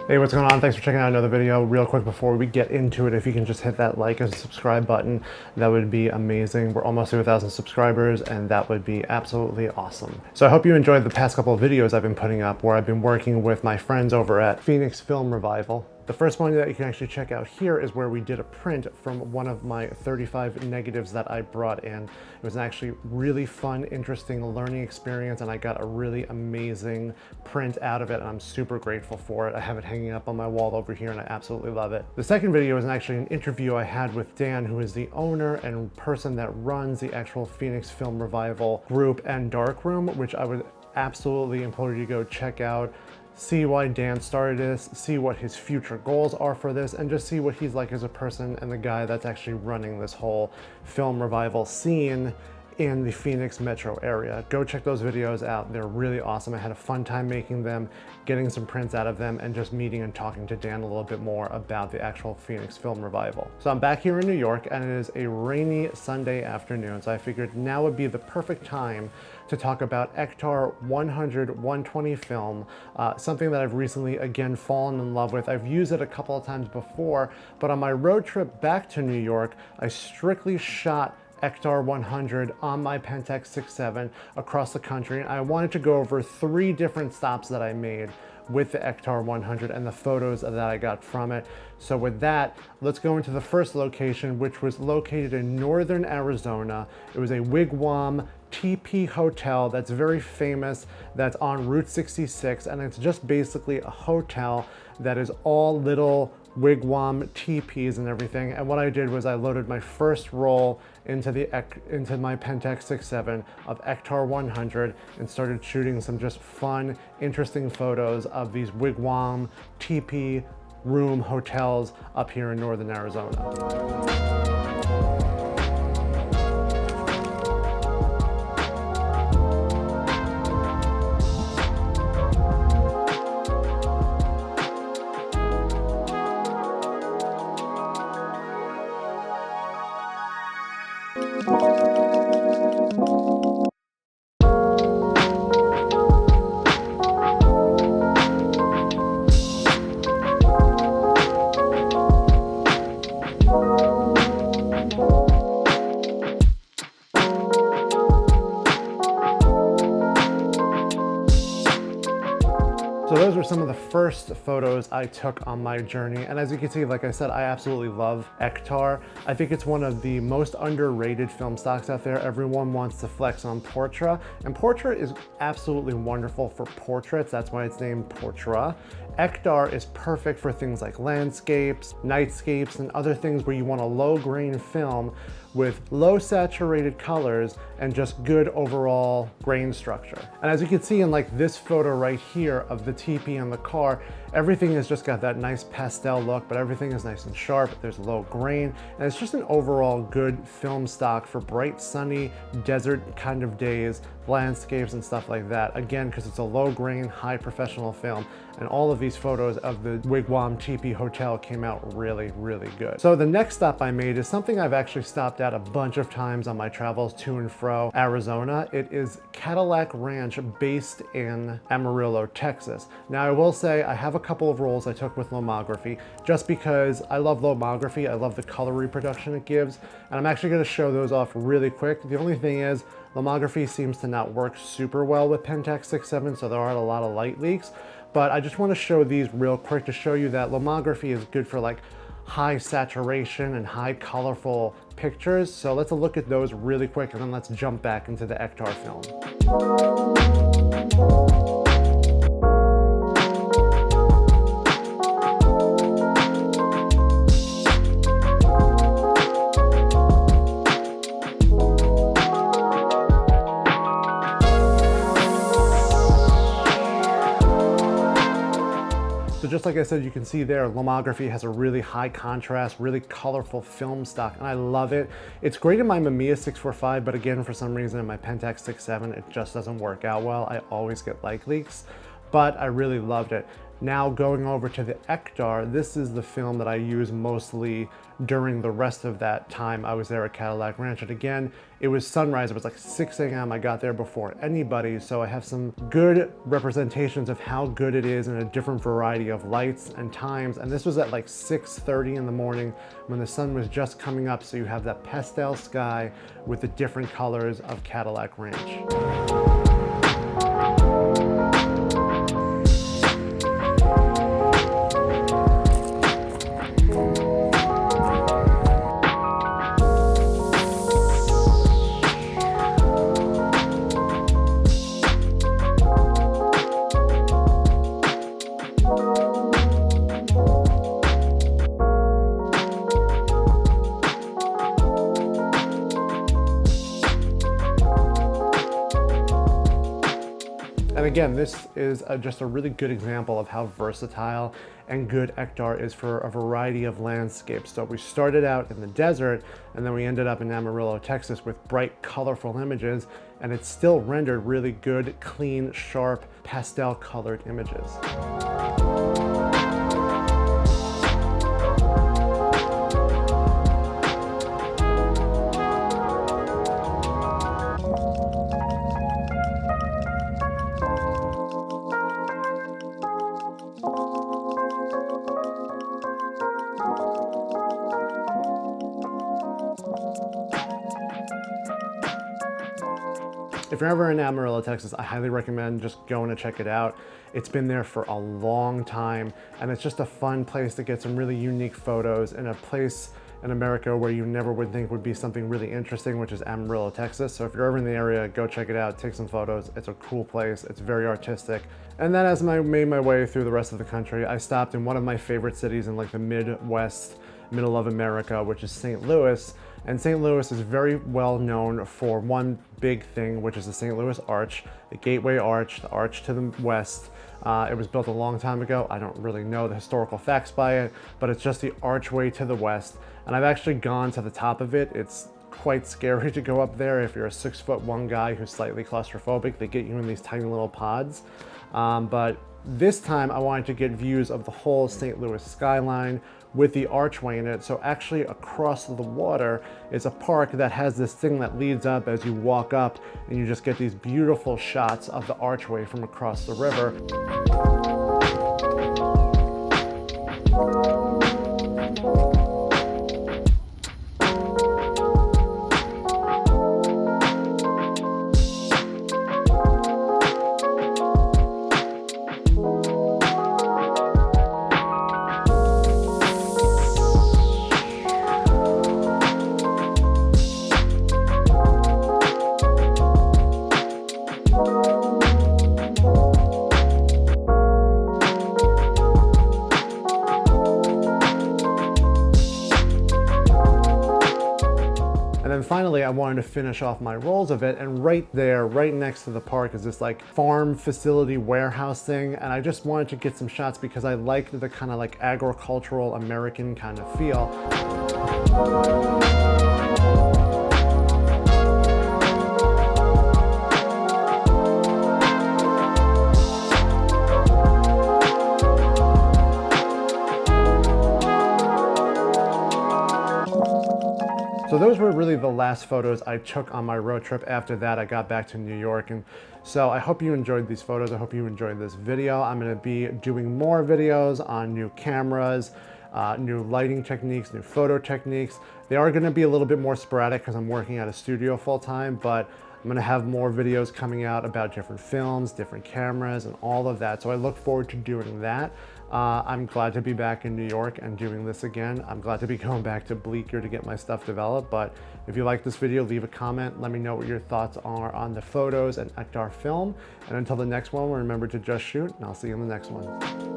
Hey, what's going on? Thanks for checking out another video. Real quick before we get into it, if you can just hit that like and subscribe button, that would be amazing. We're almost to 1,000 subscribers and that would be absolutely awesome. So I hope you enjoyed the past couple of videos I've been putting up where I've been working with my friends over at Phoenix Film Revival. The first one that you can actually check out here is where we did a print from one of my 35 negatives that I brought in. It was an actually really fun, interesting learning experience, and I got a really amazing print out of it, and I'm super grateful for it. I have it hanging up on my wall over here, and I absolutely love it. The second video is actually an interview I had with Dan, who is the owner and person that runs the actual Phoenix Film Revival group and darkroom, which I would absolutely implore you to go check out. See why Dan started this, see what his future goals are for this, and just see what he's like as a person and the guy that's actually running this whole film revival scene in the Phoenix metro area. Go check those videos out. They're really awesome. I had a fun time making them, getting some prints out of them, and just meeting and talking to Dan a little bit more about the actual Phoenix Film Revival. So I'm back here in New York, and it is a rainy Sunday afternoon, so I figured now would be the perfect time to talk about Ektar 100-120 film, something that I've recently again fallen in love with. I've used it a couple of times before, but on my road trip back to New York, I strictly shot Ektar 100 on my Pentax 6.7 across the country. And I wanted to go over 3 different stops that I made with the Ektar 100 and the photos that I got from it. So with that, let's go into the first location, which was located in northern Arizona. It was a wigwam teepee hotel that's very famous, that's on Route 66, and it's just basically a hotel that is all little wigwam teepees and everything. And what I did was I loaded my first roll into my Pentax 6.7 of Ektar 100 and started shooting some just fun, interesting photos of these wigwam teepee room hotels up here in northern Arizona. So those were some of the first photos I took on my journey. And as you can see, like I said, I absolutely love Ektar. I think it's one of the most underrated film stocks out there. Everyone wants to flex on Portra, and Portra is absolutely wonderful for portraits. That's why it's named Portra. Ektar is perfect for things like landscapes, nightscapes, and other things where you want a low grain film with low saturated colors and just good overall grain structure. And as you can see in like this photo right here of the teepee and the car, everything has just got that nice pastel look, but everything is nice and sharp. There's low grain, and it's just an overall good film stock for bright, sunny, desert kind of days, landscapes and stuff like that. Again, because it's a low grain, high professional film, and all of these photos of the wigwam teepee hotel came out really, really good. So the next stop I made is something I've actually stopped at a bunch of times on my travels to and fro Arizona. It is Cadillac Ranch, based in Amarillo, Texas. Now I will say I have a couple of rolls I took with lomography just because I love lomography. I love the color reproduction it gives, and I'm actually going to show those off really quick. The only thing is lomography seems to not work super well with Pentax 6.7, so there are a lot of light leaks. But I just want to show these real quick to show you that lomography is good for like high saturation and high colorful pictures. So let's look at those really quick, and then let's jump back into the Ektar film. So just like I said, you can see there, lomography has a really high contrast, really colorful film stock, and I love it. It's great in my Mamiya 645, but again, for some reason in my Pentax 6.7, it just doesn't work out well. I always get light leaks, but I really loved it. Now going over to the Ektar, this is the film that I use mostly during the rest of that time I was there at Cadillac Ranch. And again, it was sunrise, it was like 6 a.m. I got there before anybody, so I have some good representations of how good it is in a different variety of lights and times. And this was at like 6:30 in the morning when the sun was just coming up, so you have that pastel sky with the different colors of Cadillac Ranch. And again, this is just a really good example of how versatile and good Ektar is for a variety of landscapes. So we started out in the desert, and then we ended up in Amarillo, Texas with bright, colorful images, and it still rendered really good, clean, sharp, pastel colored images. If you're ever in Amarillo, Texas, I highly recommend just going to check it out. It's been there for a long time, and it's just a fun place to get some really unique photos in a place in America where you never would think would be something really interesting, which is Amarillo, Texas. So if you're ever in the area, go check it out, take some photos. It's a cool place, it's very artistic. And then as I made my way through the rest of the country, I stopped in one of my favorite cities in like the Midwest, middle of America, which is St. Louis. And St. Louis is very well known for one big thing, which is the St. Louis Arch, the Gateway Arch, the arch to the west. It was built a long time ago. I don't really know the historical facts by it, but it's just the archway to the west. And I've actually gone to the top of it. It's quite scary to go up there if you're a 6'1" guy who's slightly claustrophobic. They get you in these tiny little pods. But this time I wanted to get views of the whole St. Louis skyline with the archway in it. So actually across the water is a park that has this thing that leads up as you walk up, and you just get these beautiful shots of the archway from across the river. And then finally, I wanted to finish off my rolls of it, and right there, right next to the park is this like farm facility warehouse thing, and I just wanted to get some shots because I like the kind of like agricultural American kind of feel. So those were really the last photos I took on my road trip. After that, I got back to New York. And so I hope you enjoyed these photos. I hope you enjoyed this video. I'm gonna be doing more videos on new cameras, new lighting techniques, new photo techniques. They are gonna be a little bit more sporadic because I'm working at a studio full time, but I'm gonna have more videos coming out about different films, different cameras, and all of that. So I look forward to doing that. I'm glad to be back in New York and doing this again. I'm glad to be going back to Bleecker to get my stuff developed. But if you like this video, leave a comment. Let me know what your thoughts are on the photos and Ektar film. And until the next one, remember to just shoot, and I'll see you in the next one.